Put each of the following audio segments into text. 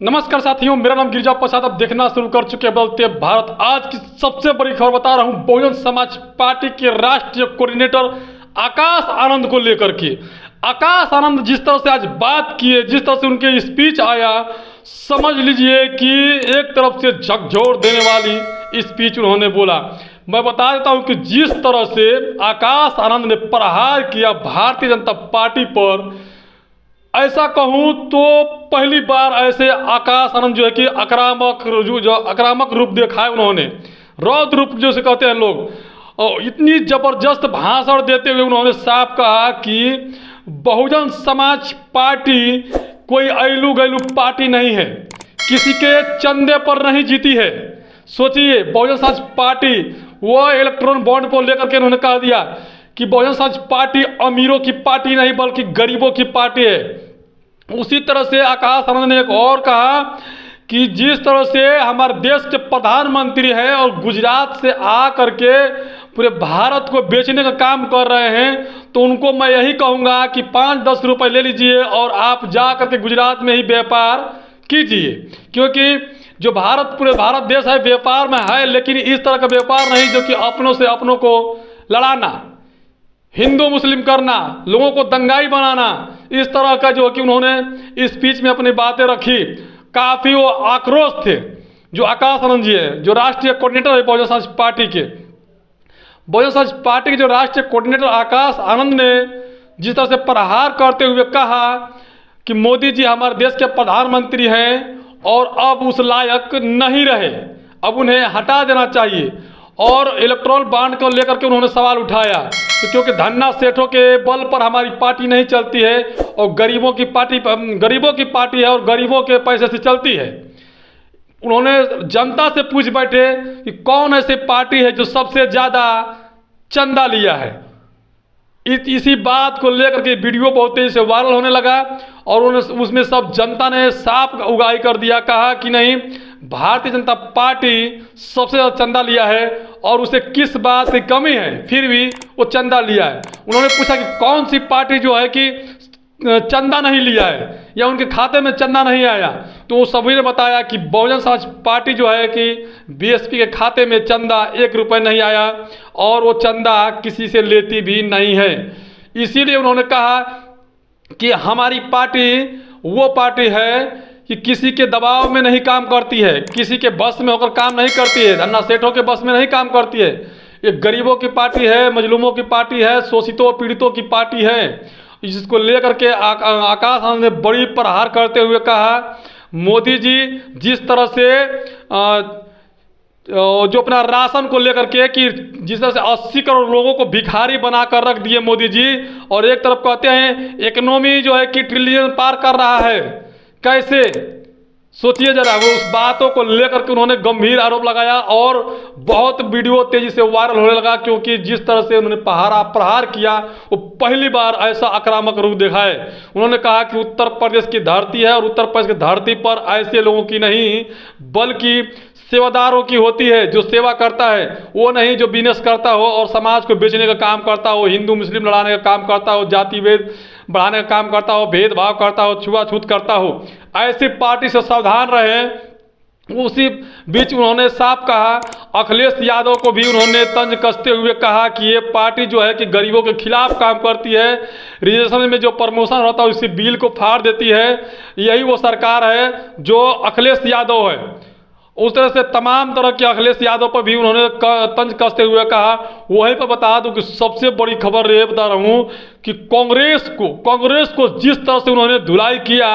नमस्कार साथियों, मेरा नाम गिरिजा प्रसाद। अब देखना शुरू कर चुके हैं बदलते भारत। आज की सबसे बड़ी खबर बता रहा हूं बहुजन समाज पार्टी के राष्ट्रीय कोऑर्डिनेटर आकाश आनंद को लेकर के। आकाश आनंद जिस तरह से आज बात किए, जिस तरह से उनके स्पीच आया, समझ लीजिए कि एक तरफ से झकझोर देने वाली स्पीच उन्होंने बोला। मैं बता देता हूं कि जिस तरह से आकाश आनंद ने प्रहार किया भारतीय जनता पार्टी पर, ऐसा कहूं तो पहली बार ऐसे आकाश आनंद जो है कि आक्रामक रूप दिखाए उन्होंने, रौद्र रूप जो से कहते हैं लोग, और इतनी जबरदस्त भाषण देते हुए उन्होंने साफ कहा कि बहुजन समाज पार्टी कोई ऐलू गैलू पार्टी नहीं है, किसी के चंदे पर नहीं जीती है। सोचिए, बहुजन समाज पार्टी वो इलेक्ट्रॉन बॉन्ड को लेकर के उन्होंने कह दिया कि बहुजन समाज पार्टी अमीरों की पार्टी नहीं बल्कि गरीबों की पार्टी है। उसी तरह से आकाश आनंद ने एक और कहा कि जिस तरह से हमारे देश के प्रधानमंत्री हैं और गुजरात से आ करके पूरे भारत को बेचने का काम कर रहे हैं, तो उनको मैं यही कहूँगा कि 5-10 रुपए ले लीजिए और आप जा करके गुजरात में ही व्यापार कीजिए, क्योंकि जो पूरे भारत देश है व्यापार में है, लेकिन इस तरह का व्यापार नहीं जो कि अपनों से अपनों को लड़ाना, हिंदू मुस्लिम करना, लोगों को दंगाई बनाना, इस तरह का जो कि उन्होंने स्पीच में अपनी बातें रखी। काफ़ी वो आक्रोश थे। जो आकाश आनंद जी है, जो राष्ट्रीय कोऑर्डिनेटर है बहुजन समाज पार्टी के, बहुजन समाज पार्टी के जो राष्ट्रीय कोऑर्डिनेटर आकाश आनंद ने जिस तरह से प्रहार करते हुए कहा कि मोदी जी हमारे देश के प्रधानमंत्री हैं और अब उस लायक नहीं रहे, अब उन्हें हटा देना चाहिए। और इलेक्ट्रॉल बॉन्ड को लेकर के उन्होंने सवाल उठाया कि क्योंकि धन्ना सेठों के बल पर हमारी पार्टी नहीं चलती है और गरीबों की पार्टी है और गरीबों के पैसे से चलती है। उन्होंने जनता से पूछ बैठे कि कौन ऐसी पार्टी है जो सबसे ज़्यादा चंदा लिया है। इसी बात को लेकर के वीडियो बहुत तेजी से वायरल होने लगा और उसमें सब जनता ने साफ उगाही कर दिया, कहा कि नहीं, भारतीय जनता पार्टी सबसे ज़्यादा चंदा लिया है और उसे किस बात की कमी है, फिर भी वो चंदा लिया है। उन्होंने पूछा कि कौन सी पार्टी जो है कि चंदा नहीं लिया है या उनके खाते में चंदा नहीं आया, तो वो सभी ने बताया कि बहुजन समाज पार्टी जो है कि बीएसपी के खाते में चंदा 1 रुपये नहीं आया और वो चंदा किसी से लेती भी नहीं है। इसीलिए उन्होंने कहा कि हमारी पार्टी वो पार्टी है कि किसी के दबाव में नहीं काम करती है, किसी के बस में होकर काम नहीं करती है, धन्ना सेठों के बस में नहीं काम करती है। ये गरीबों की पार्टी है, मजलूमों की पार्टी है, शोषितों पीड़ितों की पार्टी है। जिसको लेकर के आकाश आनंद ने बड़ी प्रहार करते हुए कहा, मोदी जी जिस तरह से जो अपना राशन को लेकर के कि जिस तरह से 80 करोड़ लोगों को भिखारी बनाकर रख दिए मोदी जी, और एक तरफ कहते हैं इकोनॉमी जो है कि ट्रिलियन पार कर रहा है, कैसे सोचिए जरा। वो उस बातों को लेकर के उन्होंने गंभीर आरोप लगाया और बहुत वीडियो तेजी से वायरल होने लगा, क्योंकि जिस तरह से उन्होंने प्रहार किया वो पहली बार ऐसा आक्रामक रूप देखा है। उन्होंने कहा कि उत्तर प्रदेश की धरती है और उत्तर प्रदेश की धरती पर ऐसे लोगों की नहीं बल्कि सेवादारों की होती है, जो सेवा करता है, वो नहीं जो बिजनेस करता हो और समाज को बेचने का काम करता हो, हिंदू मुस्लिम लड़ाने का काम करता हो, जाति भेद बढ़ाने का काम करता हो, भेदभाव करता हो, छुआछूत करता हो। ऐसी पार्टी से सावधान रहें। उसी बीच उन्होंने साफ कहा, अखिलेश यादव को भी उन्होंने तंज कसते हुए कहा कि ये पार्टी जो है कि गरीबों के खिलाफ काम करती है, रिजर्वेशन में जो प्रमोशन होता है उसी बिल को फाड़ देती है, यही वो सरकार है जो अखिलेश यादव है। उस तरह से तमाम तरह के अखिलेश यादव पर भी उन्होंने तंज कसते हुए कहा। वहीं पर बता दूं कि सबसे बड़ी खबर ये बता रहा हूं कि कांग्रेस को जिस तरह से उन्होंने धुलाई किया,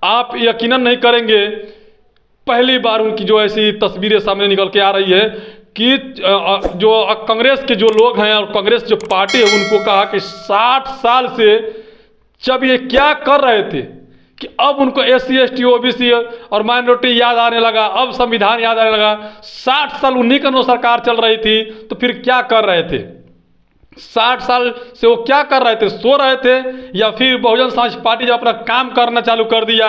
आप यकीनन नहीं करेंगे, पहली बार उनकी जो ऐसी तस्वीरें सामने निकल के आ रही है कि जो कांग्रेस के जो लोग हैं और कांग्रेस जो पार्टी है, उनको कहा कि 60 साल से जब ये क्या कर रहे थे कि अब उनको SC ST OBC और माइनॉरिटी याद आने लगा, अब संविधान याद आने लगा। 60 साल उन्हीं का सरकार चल रही थी, तो फिर क्या कर रहे थे? 60 साल से वो क्या कर रहे थे? सो रहे थे? या फिर बहुजन समाज पार्टी जब अपना काम करना चालू कर दिया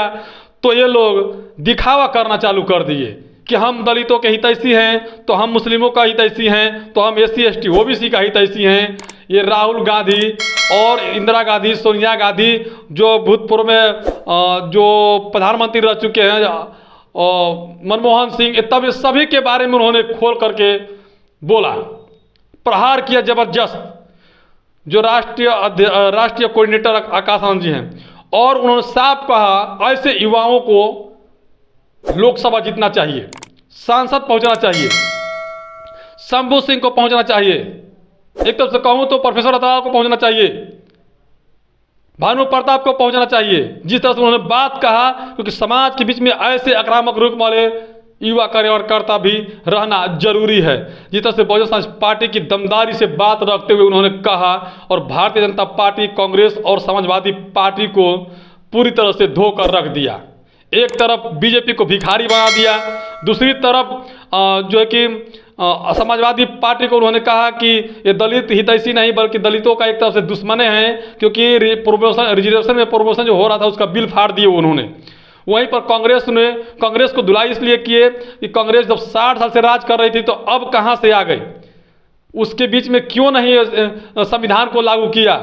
तो ये लोग दिखावा करना चालू कर दिए कि हम दलितों के हितैषी हैं, तो हम मुस्लिमों का हितैषी हैं, तो हम SC ST OBC का हितैषी हैं। ये राहुल गांधी और इंदिरा गांधी, सोनिया गांधी जो भूतपूर्व में जो प्रधानमंत्री रह चुके हैं, मनमोहन सिंह, तब ये सभी के बारे में उन्होंने खोल करके बोला, प्रहार किया जबरदस्त। जो राष्ट्रीय कोऑर्डिनेटर आकाश आनंद जी हैं, और उन्होंने साफ कहा ऐसे युवाओं को लोकसभा जीतना चाहिए, सांसद पहुंचना चाहिए, शंभू सिंह को पहुंचना चाहिए, एक तरफ से कहूं तो प्रोफेसर अताल को पहुंचना चाहिए, भानु प्रताप को पहुंचना चाहिए। जिस तरह से उन्होंने बात कहा, क्योंकि समाज के बीच में ऐसे आक्रामक रूप वाले युवा कार्यकर्ता भी रहना जरूरी है। जिस तरह से बहुजन समाज पार्टी की दमदारी से बात रखते हुए उन्होंने कहा, और भारतीय जनता पार्टी, कांग्रेस और समाजवादी पार्टी को पूरी तरह से धोकर रख दिया। एक तरफ बीजेपी को भिखारी बना दिया, दूसरी तरफ जो है कि समाजवादी पार्टी को उन्होंने कहा कि ये दलित हितैषी नहीं बल्कि दलितों का एक तरफ से दुश्मने हैं, क्योंकि रिजर्वेशन में प्रमोशन जो हो रहा था उसका बिल फाड़ दिए उन्होंने। वहीं पर कांग्रेस को धुलाई इसलिए किए कि कांग्रेस जब 60 साल से राज कर रही थी तो अब कहां से आ गई, उसके बीच में क्यों नहीं संविधान को लागू किया।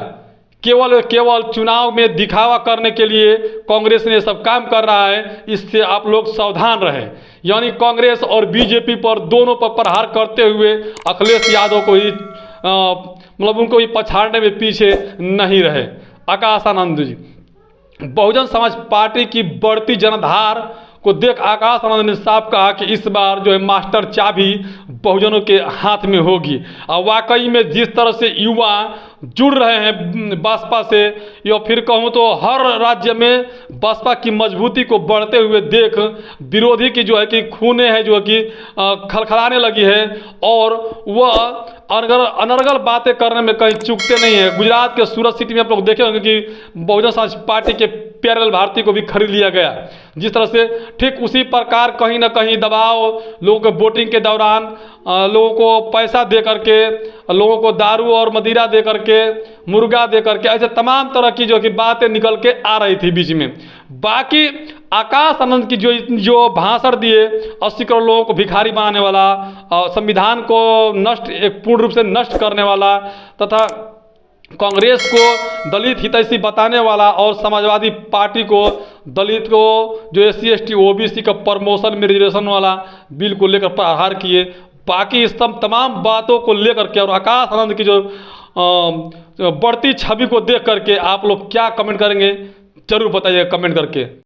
केवल चुनाव में दिखावा करने के लिए कांग्रेस ने सब काम कर रहा है, इससे आप लोग सावधान रहें। यानी कांग्रेस और बीजेपी पर दोनों पर प्रहार करते हुए अखिलेश यादव को ही मतलब उनको ही पछाड़ने में पीछे नहीं रहे। आकाश आनंद जी, बहुजन समाज पार्टी की बढ़ती जनधार को देख आकाश आनंद ने साफ कहा कि इस बार जो है मास्टर चाबी बहुजनों के हाथ में होगी। और वाकई में जिस तरह से युवा जुड़ रहे हैं बसपा से, या फिर कहूँ तो हर राज्य में बसपा की मजबूती को बढ़ते हुए देख विरोधी की जो है कि खूने है जो है कि खलखलाने लगी है, और वह अनर्गल बातें करने में कहीं चूकते नहीं है। गुजरात के सूरत सिटी में आप लोग देखे होंगे कि बहुजन समाज पार्टी के प्यारेलाल भारती को भी खरीद लिया गया। जिस तरह से ठीक उसी प्रकार कहीं ना कहीं दबाव लोगों के वोटिंग के दौरान लोगों को पैसा दे करके, लोगों को दारू और मदिरा दे करके, मुर्गा दे करके, ऐसे तमाम तरह की जो कि बातें निकल के आ रही थी बीच में। बाकी आकाश आनंद की जो भाषण दिए 80 करोड़ लोगों को भिखारी बनाने वाला, संविधान को पूर्ण रूप से नष्ट करने वाला, तथा कांग्रेस को दलित हितैषी बताने वाला, और समाजवादी पार्टी को दलित को जो SC ST OBC का प्रमोशन में रिजर्वेशन वाला बिल को लेकर प्रहार किए। बाकी इस तमाम बातों को लेकर के और आकाश आनंद की जो बढ़ती छवि को देख करके आप लोग क्या कमेंट करेंगे, जरूर बताइए कमेंट करके।